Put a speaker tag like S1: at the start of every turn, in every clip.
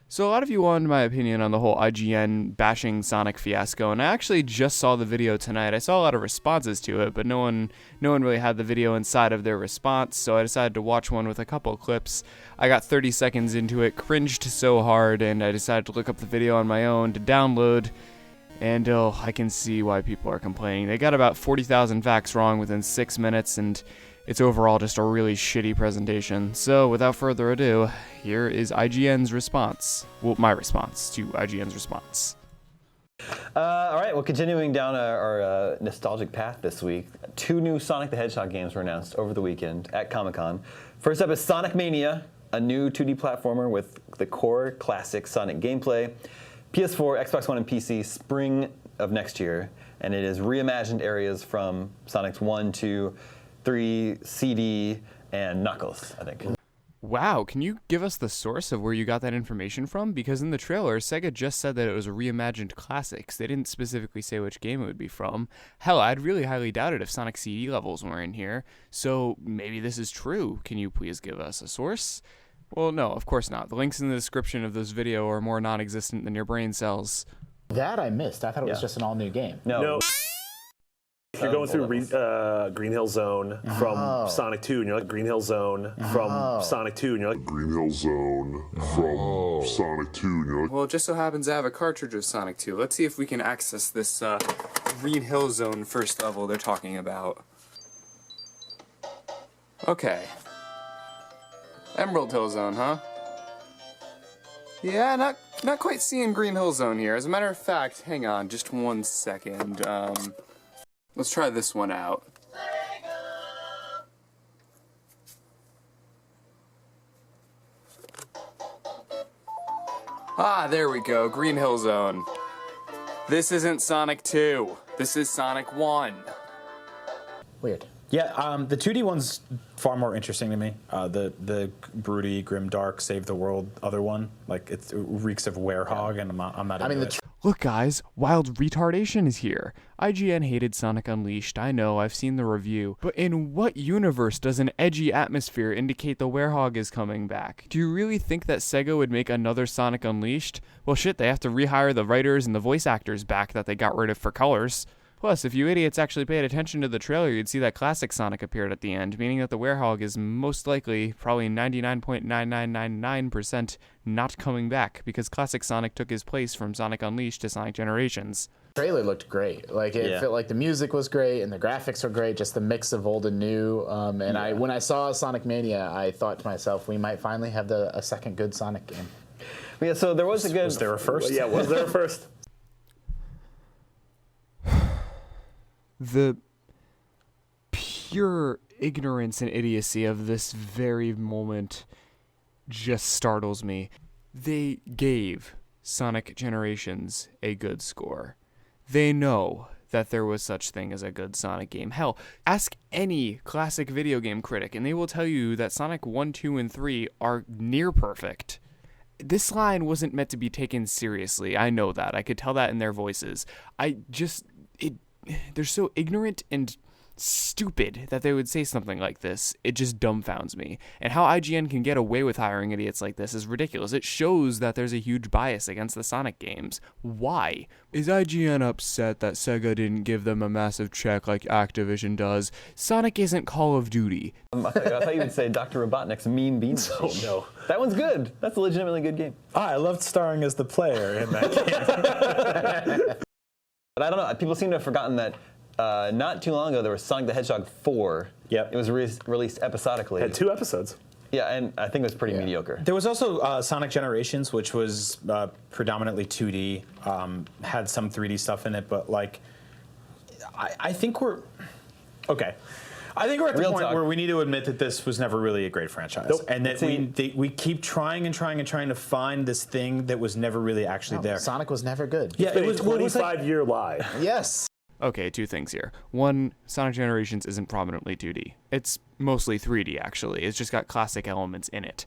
S1: So a lot of you wanted my opinion on the whole IGN bashing Sonic fiasco, and I actually just saw the video tonight. I saw a lot of responses to it, but no one really had the video inside of their response, so I decided to watch one with a couple clips. I got 30 seconds into it, cringed so hard, and I decided to look up the video on my own to download, and I can see why people are complaining. They got about 40,000 facts wrong within 6 minutes, and it's overall just a really shitty presentation. So without further ado, here is IGN's response. Well, my response to IGN's response.
S2: All right, well, continuing down our nostalgic path this week, 2 new Sonic the Hedgehog games were announced over the weekend at Comic-Con. First up is Sonic Mania, a new 2D platformer with the core classic Sonic gameplay. PS4, Xbox One, and PC spring of next year, and it is reimagined areas from Sonic's 1, 2, 3, CD, and Knuckles, I think.
S1: Wow, can you give us the source of where you got that information from? Because in the trailer, Sega just said that it was a reimagined classics. They didn't specifically say which game it would be from. Hell, I'd really highly doubt it if Sonic CD levels were in here. So maybe this is true. Can you please give us a source? Well, no, of course not. The links in the description of this video are more non-existent than your brain cells.
S3: That I missed. I thought it was just an all-new game.
S2: No.
S4: If you're going through Green Hill Zone from Sonic 2, and you're like Green Hill Zone from Sonic 2, and you're like
S5: Green Hill Zone from Sonic 2, and you're like,
S1: Well, it just so happens I have a cartridge of Sonic 2. Let's see if we can access this Green Hill Zone first level they're talking about. Okay. Emerald Hill Zone, huh? Yeah, not quite seeing Green Hill Zone here. As a matter of fact, hang on just 1 second. Let's try this one out. Ah, there we go, Green Hill Zone. This isn't Sonic 2. This is Sonic 1.
S3: Weird.
S6: Yeah, the 2D one's far more interesting to me. The broody, grimdark, save the world other one, like it reeks of werehog, and I'm not into it.
S1: Look guys, wild retardation is here. IGN hated Sonic Unleashed, I know, I've seen the review. But in what universe does an edgy atmosphere indicate the werehog is coming back? Do you really think that Sega would make another Sonic Unleashed? Well shit, they have to rehire the writers and the voice actors back that they got rid of for Colors. Plus, if you idiots actually paid attention to the trailer, you'd see that classic Sonic appeared at the end, meaning that the werehog is most likely, probably 99.9999%, not coming back, because classic Sonic took his place from Sonic Unleashed to Sonic Generations.
S3: The trailer looked great. Like it felt like the music was great and the graphics were great, just the mix of old and new. When I saw Sonic Mania, I thought to myself, we might finally have a second good Sonic game.
S2: Yeah, so there was a good...
S6: Was there a first?
S4: Yeah, was there a first?
S1: The pure ignorance and idiocy of this very moment just startles me. They gave Sonic Generations a good score. They know that there was such thing as a good Sonic game. Hell, ask any classic video game critic and they will tell you that Sonic 1, 2, and 3 are near perfect. This line wasn't meant to be taken seriously. I know that. I could tell that in their voices. They're so ignorant and stupid that they would say something like this. It just dumbfounds me. And how IGN can get away with hiring idiots like this is ridiculous. It shows that there's a huge bias against the Sonic games. Why? Is IGN upset that Sega didn't give them a massive check like Activision does? Sonic isn't Call of Duty.
S2: I thought you would say Dr. Robotnik's Mean Bean Machine.
S4: Oh, no.
S2: That one's good. That's a legitimately good game.
S6: I loved starring as the player in that game.
S2: But I don't know. People seem to have forgotten that not too long ago there was Sonic the Hedgehog 4.
S6: Yep.
S2: It was released episodically.
S4: Had 2 episodes.
S2: Yeah, and I think it was pretty mediocre.
S6: There was also Sonic Generations, which was predominantly 2D, had some 3D stuff in it, but like, I think we're okay. I think we're at the point where we need to admit that this was never really a great franchise, and that we keep trying to find this thing that was never really actually there.
S3: Sonic was never good.
S6: Yeah,
S4: it was a 25-year lie.
S3: Yes.
S1: Okay, 2 things here. One, Sonic Generations isn't prominently 2D. It's mostly 3D, actually. It's just got classic elements in it.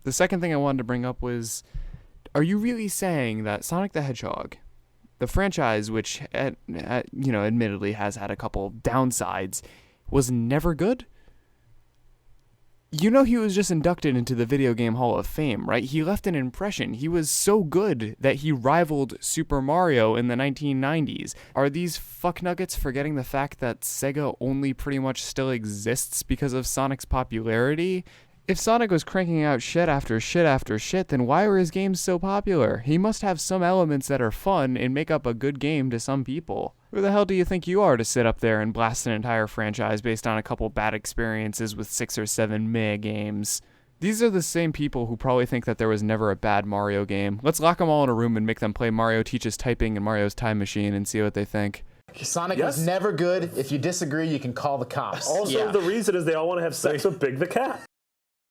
S1: The second thing I wanted to bring up was, are you really saying that Sonic the Hedgehog, the franchise, which, admittedly has had a couple downsides, was never good? You know he was just inducted into the Video Game Hall of Fame, right? He left an impression. He was so good that he rivaled Super Mario in the 1990s. Are these fucknuggets forgetting the fact that Sega only pretty much still exists because of Sonic's popularity? If Sonic was cranking out shit after shit after shit, then why were his games so popular? He must have some elements that are fun and make up a good game to some people. Who the hell do you think you are to sit up there and blast an entire franchise based on a couple bad experiences with 6 or 7 meh games? These are the same people who probably think that there was never a bad Mario game. Let's lock them all in a room and make them play Mario Teaches Typing and Mario's Time Machine and see what they think.
S3: Sonic was never good. If you disagree, you can call the cops.
S4: Also, the reason is they all want to have sex with Big the Cat.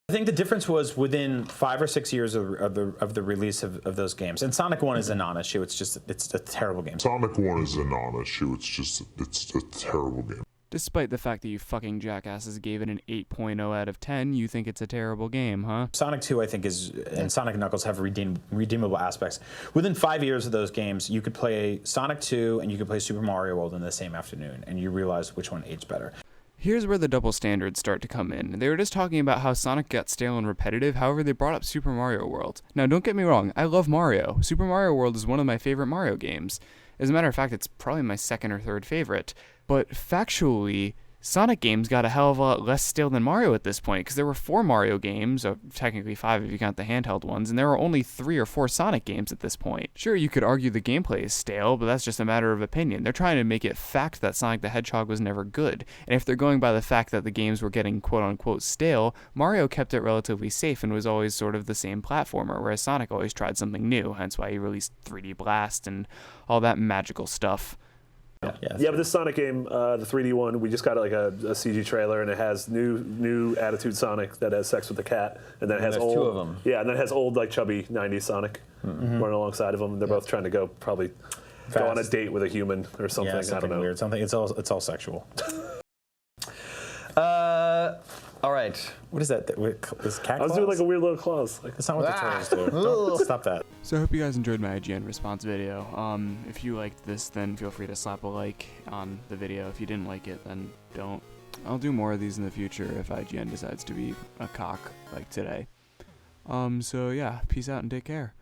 S6: I think the difference was within 5 or 6 years of the release of those games. And Sonic 1 is a non-issue. It's a terrible game.
S5: Sonic 1 is a non-issue. It's a terrible game.
S1: Despite the fact that you fucking jackasses gave it an 8.0 out of 10, you think it's a terrible game, huh?
S6: Sonic 2, I think, and Sonic and Knuckles have redeemable aspects. Within 5 years of those games, you could play Sonic 2 and you could play Super Mario World in the same afternoon, and you realize which one aged better.
S1: Here's where the double standards start to come in. They were just talking about how Sonic got stale and repetitive, however they brought up Super Mario World. Now don't get me wrong, I love Mario. Super Mario World is one of my favorite Mario games. As a matter of fact, it's probably my second or third favorite. But factually, Sonic games got a hell of a lot less stale than Mario at this point, because there were 4 Mario games, or technically 5 if you count the handheld ones, and there were only 3 or 4 Sonic games at this point. Sure, you could argue the gameplay is stale, but that's just a matter of opinion. They're trying to make it fact that Sonic the Hedgehog was never good, and if they're going by the fact that the games were getting quote-unquote stale, Mario kept it relatively safe and was always sort of the same platformer, whereas Sonic always tried something new, hence why he released 3D Blast and all that magical stuff.
S4: Yeah, but this Sonic game, the 3D one, we just got like a CG trailer, and it has new attitude Sonic that has sex with the cat, and then it has old, 2 of them. Yeah, and then it has old like chubby '90s Sonic running alongside of them. They're both trying to go on a date with a human or something.
S6: Yeah, something
S4: I don't know.
S6: Weird. Something. It's all sexual.
S2: All right.
S6: What is that? Is cat
S4: I was doing like a weird little clause.
S6: That's not what the turtles do. Don't stop that.
S1: So I hope you guys enjoyed my IGN response video. If you liked this, then feel free to slap a like on the video. If you didn't like it, then don't. I'll do more of these in the future if IGN decides to be a cock like today. So yeah, peace out and take care.